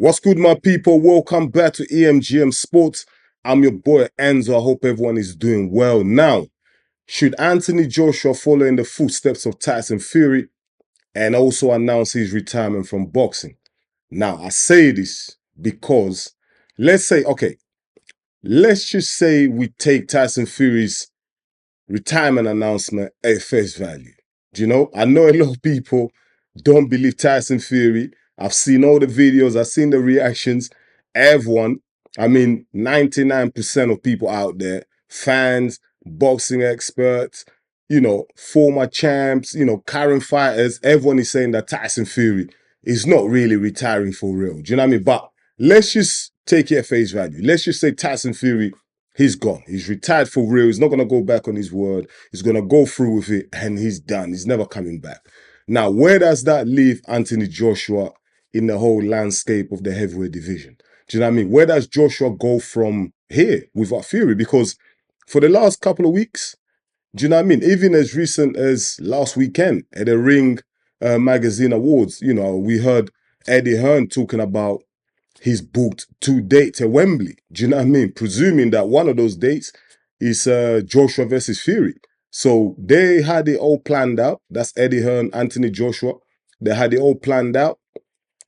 What's good, my people? Welcome back to EMGM Sports. I'm your boy Enzo. I hope everyone is doing well. Now, should Anthony Joshua follow in the footsteps of Tyson Fury and also announce his retirement from boxing? Now, I say this because let's just say we take Tyson Fury's retirement announcement at face value. Do you know? I know a lot of people don't believe Tyson Fury. I've seen all the videos, I've seen the reactions. Everyone, 99% of people out there, fans, boxing experts, former champs, current fighters, everyone is saying that Tyson Fury is not really retiring for real. Do you know what I mean? But let's just take it at face value. Let's just say Tyson Fury, he's gone. He's retired for real. He's not going to go back on his word. He's going to go through with it and he's done. He's never coming back. Now, where does that leave Anthony Joshua in the whole landscape of the heavyweight division? Do you know what I mean? Where does Joshua go from here without Fury? Because for the last couple of weeks, do you know what I mean? Even as recent as last weekend at the Ring Magazine Awards, we heard Eddie Hearn talking about he's booked 2 dates at Wembley. Do you know what I mean? Presuming that one of those dates is Joshua versus Fury. So they had it all planned out. That's Eddie Hearn, Anthony Joshua. They had it all planned out.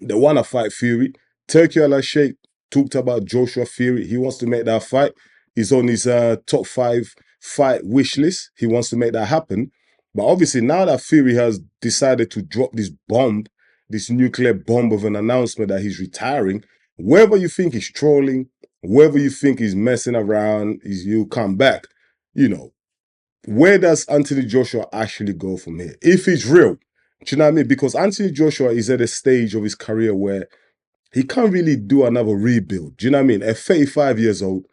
They want to fight Fury. Turkey Al-Sheikh talked about Joshua Fury. He wants to make that fight. He's on his top 5 fight wish list. He wants to make that happen. But obviously now that Fury has decided to drop this bomb, this nuclear bomb of an announcement that he's retiring, whether you think he's trolling, whether you think he's messing around, he'll come back, where does Anthony Joshua actually go from here? If he's real, do you know what I mean? Because Anthony Joshua is at a stage of his career where he can't really do another rebuild. Do you know what I mean? At 35 years old,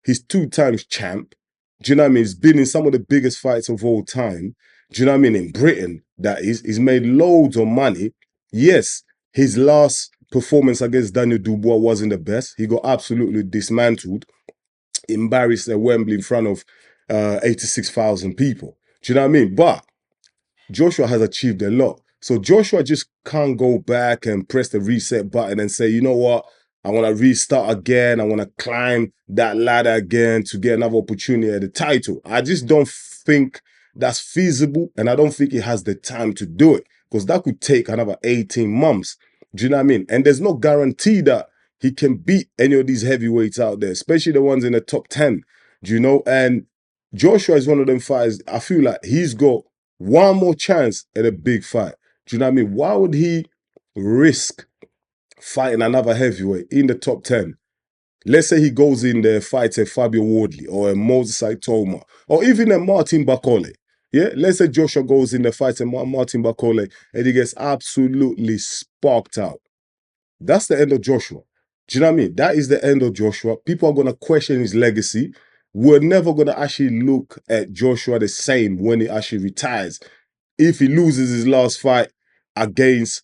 he's 2 times champ. Do you know what I mean? He's been in some of the biggest fights of all time. Do you know what I mean? In Britain, that is. He's made loads of money. Yes, his last performance against Daniel Dubois wasn't the best. He got absolutely dismantled, embarrassed at Wembley in front of 86,000 people. Do you know what I mean? But Joshua has achieved a lot. So Joshua just can't go back and press the reset button and say, you know what? I want to restart again. I want to climb that ladder again to get another opportunity at the title. I just don't think that's feasible. And I don't think he has the time to do it because that could take another 18 months. Do you know what I mean? And there's no guarantee that he can beat any of these heavyweights out there, especially the ones in the top 10. Do you know? And Joshua is one of them fighters. I feel like he's got one more chance at a big fight. Do you know what I mean? Why would he risk fighting another heavyweight in the top 10? Let's say he goes in there, fights a Fabio Wardley or a Moses Saitoma or even a Martin Bakole. Yeah, let's say Joshua goes in there, fights a Martin Bakole and he gets absolutely sparked out. That's the end of Joshua. Do you know what I mean? That is the end of Joshua. People are going to question his legacy. We're never going to actually look at Joshua the same when he actually retires. If he loses his last fight against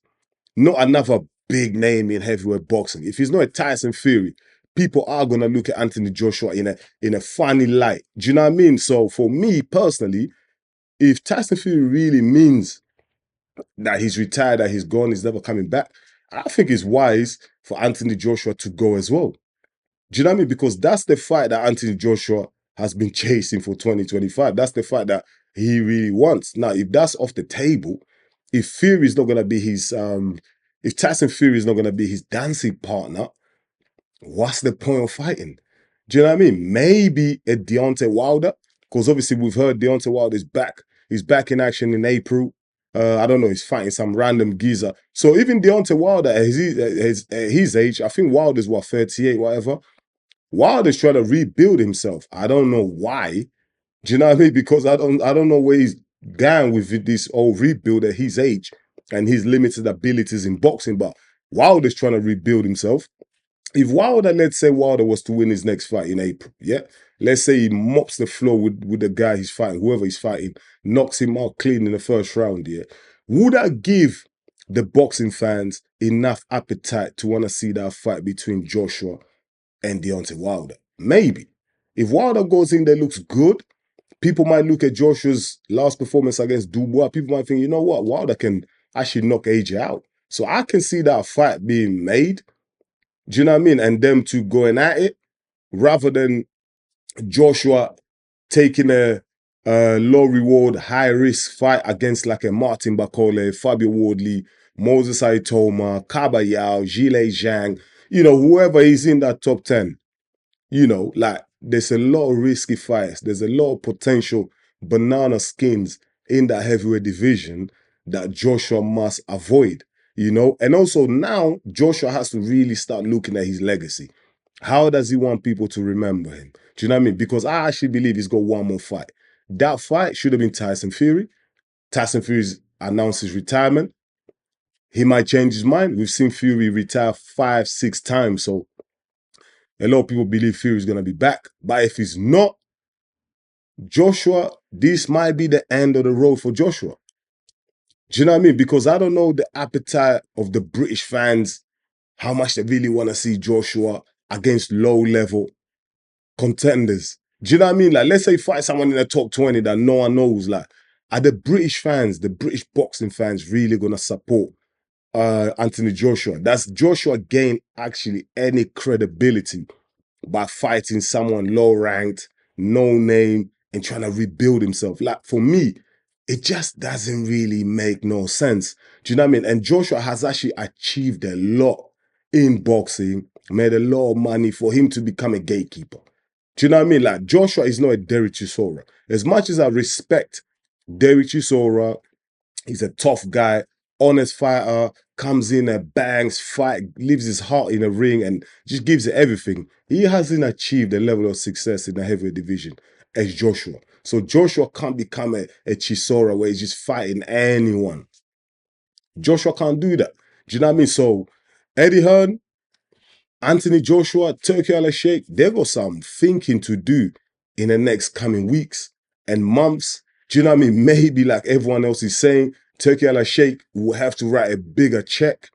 not another big name in heavyweight boxing, if he's not a Tyson Fury, people are going to look at Anthony Joshua in a funny light. Do you know what I mean? So for me personally, if Tyson Fury really means that he's retired, that he's gone, he's never coming back, I think it's wise for Anthony Joshua to go as well. Do you know what I mean? Because that's the fight that Anthony Joshua has been chasing for 2025. That's the fight that he really wants. Now, if that's off the table, if Fury is not going to be his, if Tyson Fury is not going to be his dancing partner, what's the point of fighting? Do you know what I mean? Maybe a Deontay Wilder, because obviously we've heard Deontay Wilder is back. He's back in action in April. I don't know, he's fighting some random geezer. So even Deontay Wilder, at his age, I think Wilder's 38, whatever. Wilder's trying to rebuild himself. I don't know why. Do you know what I mean? Because I don't know where he's going with this old rebuild at his age and his limited abilities in boxing. But Wilder's trying to rebuild himself. If Wilder, let's say Wilder was to win his next fight in April, yeah? Let's say he mops the floor with the guy he's fighting, whoever he's fighting, knocks him out clean in the first round, yeah? Would that give the boxing fans enough appetite to want to see that fight between Joshua and Deontay Wilder? Maybe. If Wilder goes in there, looks good, people might look at Joshua's last performance against Dubois. People might think, you know what, Wilder can actually knock AJ out. So I can see that fight being made. Do you know what I mean? And them two going at it rather than Joshua taking a low reward, high risk fight against like a Martin Bakole, Fabio Wardley, Moses Aitoma, Kaba Yao, Gile Zhang, whoever is in that top 10. Like there's a lot of risky fights. There's a lot of potential banana skins in that heavyweight division that Joshua must avoid. And also now Joshua has to really start looking at his legacy. How does he want people to remember him? Do you know what I mean? Because I actually believe he's got one more fight. That fight should have been Tyson Fury. Tyson Fury's announced his retirement. He might change his mind. We've seen Fury retire 5, 6 times. So a lot of people believe Fury is going to be back. But if he's not, Joshua, this might be the end of the road for Joshua. Do you know what I mean? Because I don't know the appetite of the British fans, how much they really want to see Joshua against low-level contenders. Do you know what I mean? Like, let's say fight someone in the top 20 that no one knows. Like, are the British fans, the British boxing fans really going to support Anthony Joshua? Does Joshua gain actually any credibility by fighting someone low ranked, no name, and trying to rebuild himself? Like for me, it just doesn't really make no sense. Do you know what I mean? And Joshua has actually achieved a lot in boxing, made a lot of money for him to become a gatekeeper. Do you know what I mean? Like Joshua is not a Derek Chisora. As much as I respect Derek Chisora, he's a tough guy, honest fighter, comes in and bangs, fight, leaves his heart in the ring and just gives it everything. He hasn't achieved the level of success in the heavyweight division as Joshua. So Joshua can't become a Chisora where he's just fighting anyone. Joshua can't do that. Do you know what I mean? So Eddie Hearn, Anthony Joshua, Turki Al-Sheikh, they've got some thinking to do in the next coming weeks and months. Do you know what I mean? Maybe like everyone else is saying, Turki Al-Sheikh will have to write a bigger check.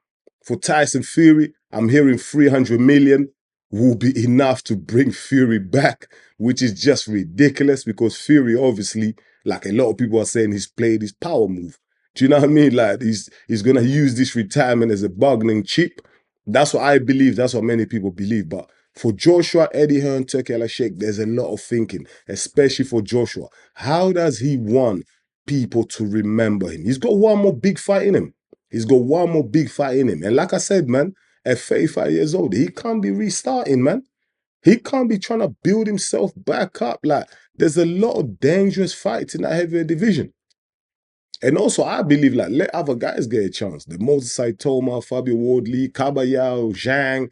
For Tyson Fury, I'm hearing 300 million will be enough to bring Fury back, which is just ridiculous because Fury obviously, like a lot of people are saying, he's played his power move. Do you know what I mean? Like he's going to use this retirement as a bargaining chip. That's what I believe. That's what many people believe. But for Joshua, Eddie Hearn, Turki Al-Sheikh, there's a lot of thinking, especially for Joshua. How does he want people to remember him? He's got one more big fight in him. He's got one more big fight in him. And like I said, man, at 35 years old, he can't be restarting, man. He can't be trying to build himself back up. Like, there's a lot of dangerous fights in that heavyweight division. And also, I believe, like, let other guys get a chance. The Moses Saitoma, Fabio Wardley, Kabayao, Zhang,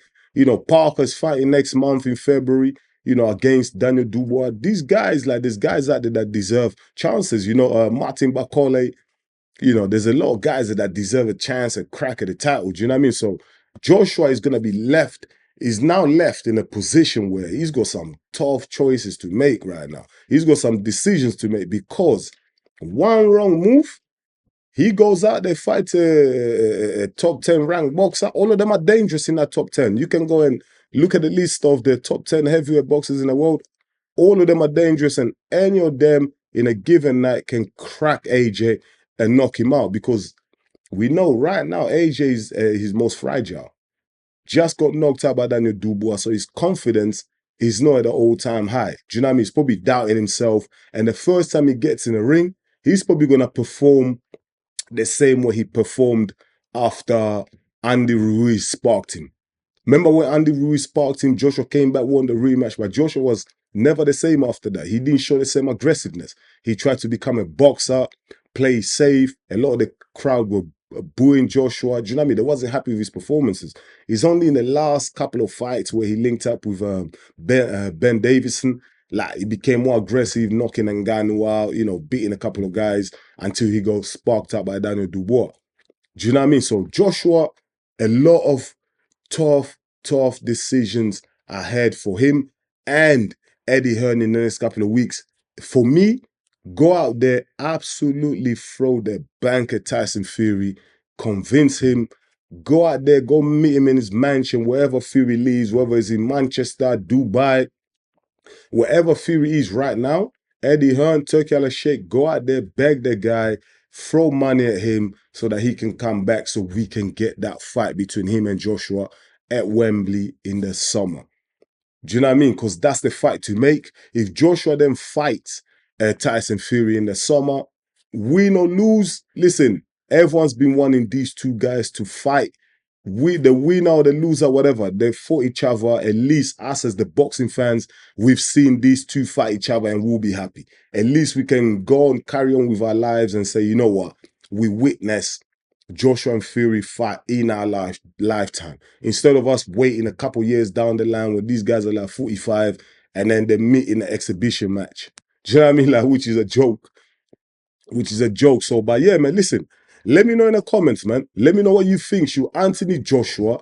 Parker's fighting next month in February, against Daniel Dubois. These guys, like, there's guys out there that deserve chances. Martin Bakole, there's a lot of guys that deserve a chance, a crack at the title. Do you know what I mean? So Joshua is going to be is now left in a position where he's got some tough choices to make right now. He's got some decisions to make because one wrong move, he goes out there, fights a top 10 ranked boxer. All of them are dangerous in that top 10. You can go and look at the list of the top 10 heavyweight boxers in the world. All of them are dangerous, and any of them in a given night can crack AJ and knock him out because we know right now AJ is his most fragile. Just got knocked out by Daniel Dubois, so his confidence is not at an all-time high. Do you know what I mean? He's probably doubting himself, and the first time he gets in the ring, he's probably going to perform the same way he performed after Andy Ruiz sparked him. Remember when Andy Ruiz sparked him, Joshua came back, won the rematch, but Joshua was never the same after that. He didn't show the same aggressiveness. He tried to become a boxer, play safe. A lot of the crowd were booing Joshua. Do you know what I mean? They wasn't happy with his performances. It's only in the last couple of fights where he linked up with Ben Davison. Like, he became more aggressive, knocking Ngannou out, beating a couple of guys until he got sparked up by Daniel Dubois. Do you know what I mean? So Joshua, a lot of tough decisions ahead for him and Eddie Hearn in the next couple of weeks. For me, go out there, absolutely throw the bank at Tyson Fury, convince him, go out there, go meet him in his mansion, wherever Fury lives, whether it's in Manchester, Dubai, wherever Fury is right now. Eddie Hearn, Turki Al-Sheikh, go out there, beg the guy, throw money at him so that he can come back so we can get that fight between him and Joshua. at Wembley in the summer. Do you know what I mean? Because that's the fight to make. If Joshua then fights Tyson Fury in the summer, win or lose, listen, everyone's been wanting these two guys to fight. The winner or the loser, whatever, they fought each other. At least us as the boxing fans, we've seen these two fight each other and we'll be happy. At least we can go and carry on with our lives and say, you know what? We witnessed Joshua and Fury fight in our lifetime. Instead of us waiting a couple years down the line when these guys are like 45 and then they meet in an exhibition match. Do you know what I mean? Like, which is a joke. Which is a joke. So, but yeah, man, listen. Let me know in the comments, man. Let me know what you think. Should Anthony Joshua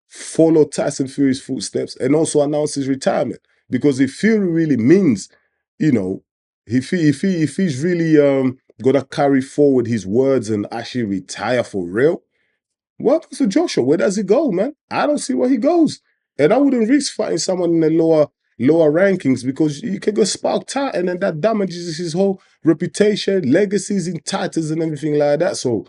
follow Tyson Fury's footsteps and also announce his retirement? Because if Fury really means, you know, if he's really gonna carry forward his words and actually retire for real, what happens to Joshua? Where does he go, man? I don't see where he goes. And I wouldn't risk fighting someone in the lower rankings because you can go spark tight and then that damages his whole reputation, legacies in titles and everything like that. So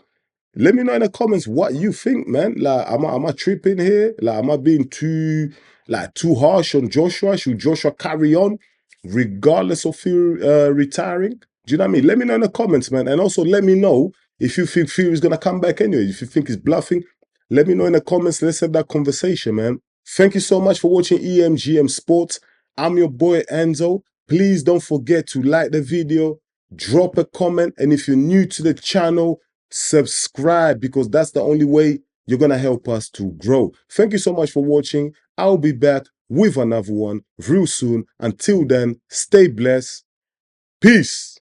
let me know in the comments what you think, man. Like, am I tripping here? Like, am I being too harsh on Joshua? Should Joshua carry on regardless of Fury retiring? Do you know what I mean? Let me know in the comments, man. And also let me know if you think Fury's gonna come back anyway. If you think he's bluffing, let me know in the comments. Let's have that conversation, man. Thank you so much for watching EMGM Sports. I'm your boy Enzo. Please don't forget to like the video, drop a comment, and if you're new to the channel, subscribe because that's the only way you're gonna help us to grow. Thank you so much for watching. I'll be back with another one real soon. Until then, stay blessed. Peace.